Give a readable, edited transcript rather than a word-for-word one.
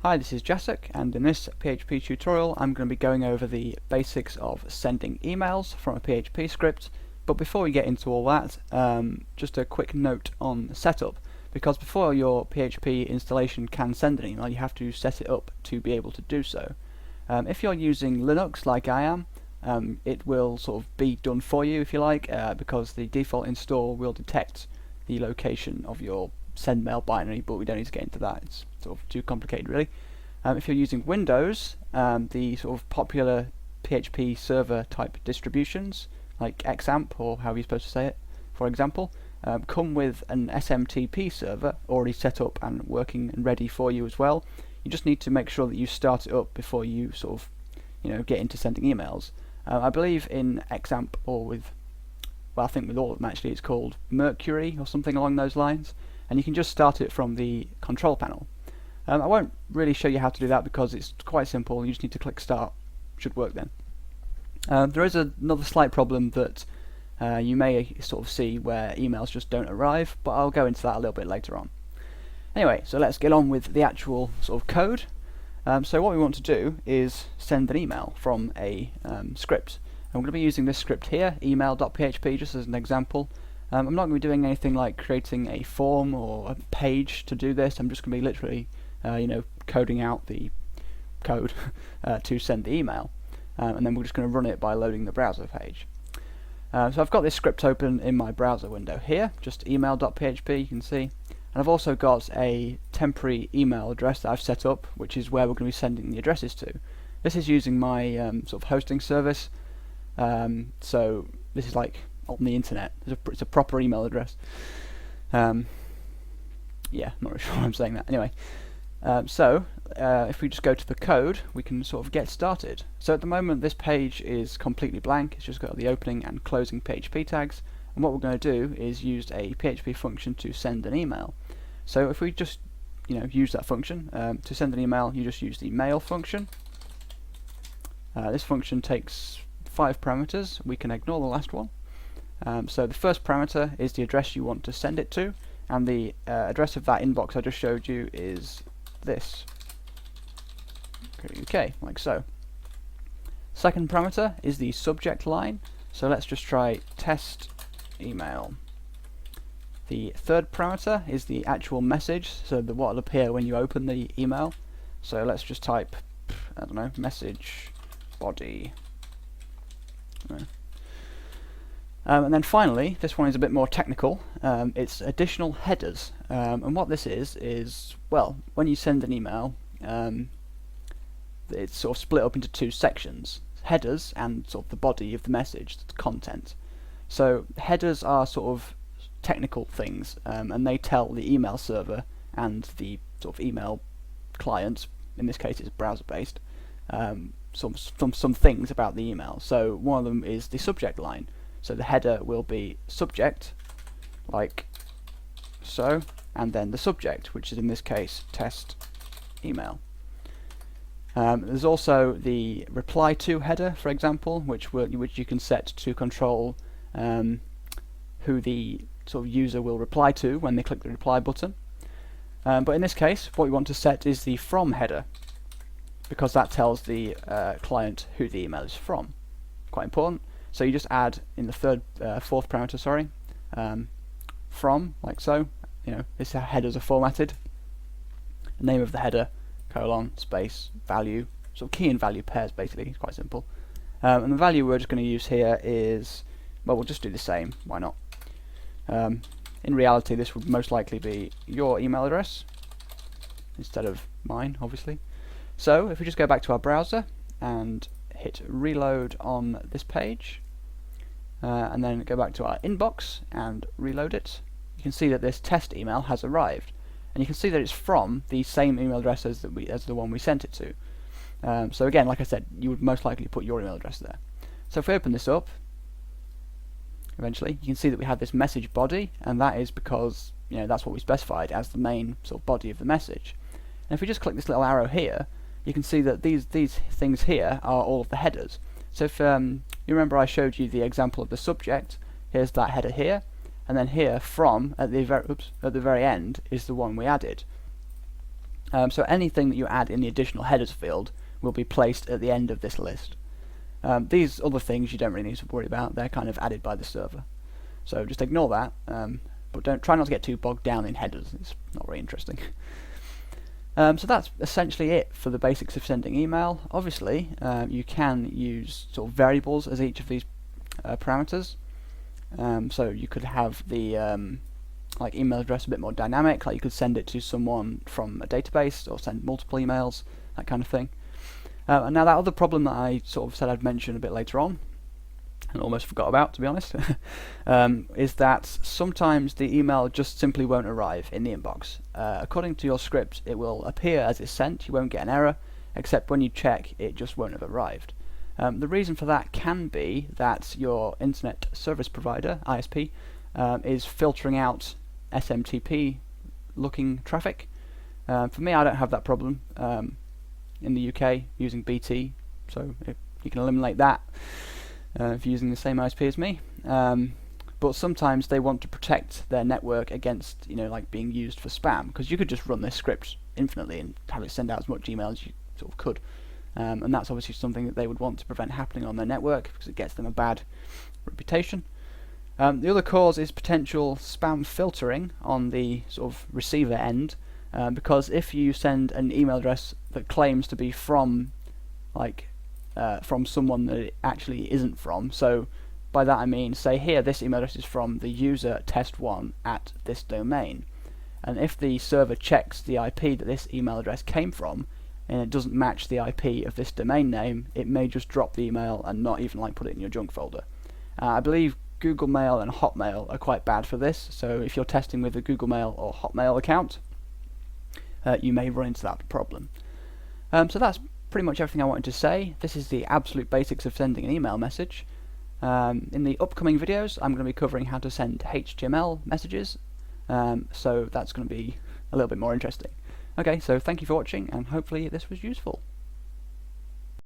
Hi, this is Jacek, and in this PHP tutorial I'm going to be going over the basics of sending emails from a PHP script. But before we get into all that, just a quick note on setup, because before your PHP installation can send an email, you have to set it up to be able to do so. If you're using Linux like I am, it will sort of be done for you if you like, because the default install will detect the location of your sendmail binary, but we don't need to get into that, it's sort of too complicated really. If you're using Windows, the sort of popular PHP server type distributions like XAMPP, or how you're supposed to say it, for example, come with an SMTP server already set up and working and ready for you as well. You just need to make sure that you start it up before you sort of get into sending emails. I believe in XAMPP, or with, well, I think with all of them actually, it's called Mercury or something along those lines, and you can just start it from the control panel. I won't really show you how to do that because it's quite simple. You just need to click start. Should work then. There is another slight problem that you may sort of see where emails just don't arrive, but I'll go into that a little bit later on. Anyway, so let's get on with the actual sort of code. So what we want to do is send an email from a script. I'm going to be using this script here, email.php, just as an example. I'm not going to be doing anything like creating a form or a page to do this. I'm just going to be literally coding out the code to send the email, and then we're just going to run it by loading the browser page. So I've got this script open in my browser window here, just email.php, you can see, and I've also got a temporary email address that I've set up, which is where we're going to be sending the addresses to. This is using my sort of hosting service, so this is like on the internet. It's a proper email address. Yeah, I'm not really sure why I'm saying that. Anyway, if we just go to the code, we can sort of get started. So at the moment this page is completely blank. It's just got the opening and closing PHP tags, and what we're going to do is use a PHP function to send an email. So if we just use that function to send an email, you just use the mail function. This function takes 5 parameters. We can ignore the last one. So the first parameter is the address you want to send it to, and the address of that inbox I just showed you is this. Okay, like so. Second parameter is the subject line, so let's just try test email. The third parameter is the actual message, so what will appear when you open the email. So let's just type, I don't know, message body. And then finally, this one is a bit more technical. It's additional headers, and what this is, well, when you send an email, it's sort of split up into 2 sections: headers and sort of the body of the message, the content. So headers are sort of technical things, and they tell the email server and the sort of email client, in this case it's browser-based, some things about the email. So one of them is the subject line. So the header will be subject, like so, and then the subject, which is in this case test email. There's also the reply to header, for example, which you can set to control who the sort of user will reply to when they click the reply button. But in this case, what we want to set is the from header, because that tells the client who the email is from. Quite important. So you just add in the fourth parameter, sorry, from, like so. This is how headers are formatted. The name of the header, colon, space, value, sort of key and value pairs basically. It's quite simple. And the value we're just going to use here is, well, we'll just do the same. Why not? In reality, this would most likely be your email address instead of mine, obviously. So if we just go back to our browser and hit reload on this page, and then go back to our inbox and reload it, you can see that this test email has arrived, and you can see that it's from the same email address as the one we sent it to. So again, like I said, you would most likely put your email address there. So if we open this up, eventually, you can see that we have this message body, and that is because that's what we specified as the main sort of body of the message. And if we just click this little arrow here, you can see that these things here are all of the headers. So if you remember, I showed you the example of the subject. Here's that header here, and then here from at the very end is the one we added. So anything that you add in the additional headers field will be placed at the end of this list. These other things you don't really need to worry about, they're kind of added by the server. So just ignore that, but try not to get too bogged down in headers, it's not very interesting. So that's essentially it for the basics of sending email. Obviously, you can use sort of variables as each of these parameters. So you could have the like email address a bit more dynamic, like you could send it to someone from a database or send multiple emails, that kind of thing. And now that other problem that I sort of said I'd mention a bit later on, and almost forgot about, to be honest, is that sometimes the email just simply won't arrive in the inbox. According to your script, it will appear as it's sent, you won't get an error, except when you check, it just won't have arrived. The reason for that can be that your internet service provider, ISP, is filtering out SMTP looking traffic. For me, I don't have that problem in the UK using BT, so you can eliminate that if you're using the same ISP as me. But sometimes they want to protect their network against, like being used for spam, because you could just run this script infinitely and have it send out as much email as you sort of could. And that's obviously something that they would want to prevent happening on their network, because it gets them a bad reputation. The other cause is potential spam filtering on the sort of receiver end, because if you send an email address that claims to be from from someone that it actually isn't from, so by that I mean, say here, this email address is from the user test1 at this domain, and if the server checks the IP that this email address came from and it doesn't match the IP of this domain name, it may just drop the email and not even put it in your junk folder. I believe Google Mail and Hotmail are quite bad for this, so if you're testing with a Google Mail or Hotmail account, you may run into that problem. So that's pretty much everything I wanted to say. This is the absolute basics of sending an email message. In the upcoming videos, I'm going to be covering how to send HTML messages, so that's going to be a little bit more interesting. Okay, so thank you for watching, and hopefully this was useful.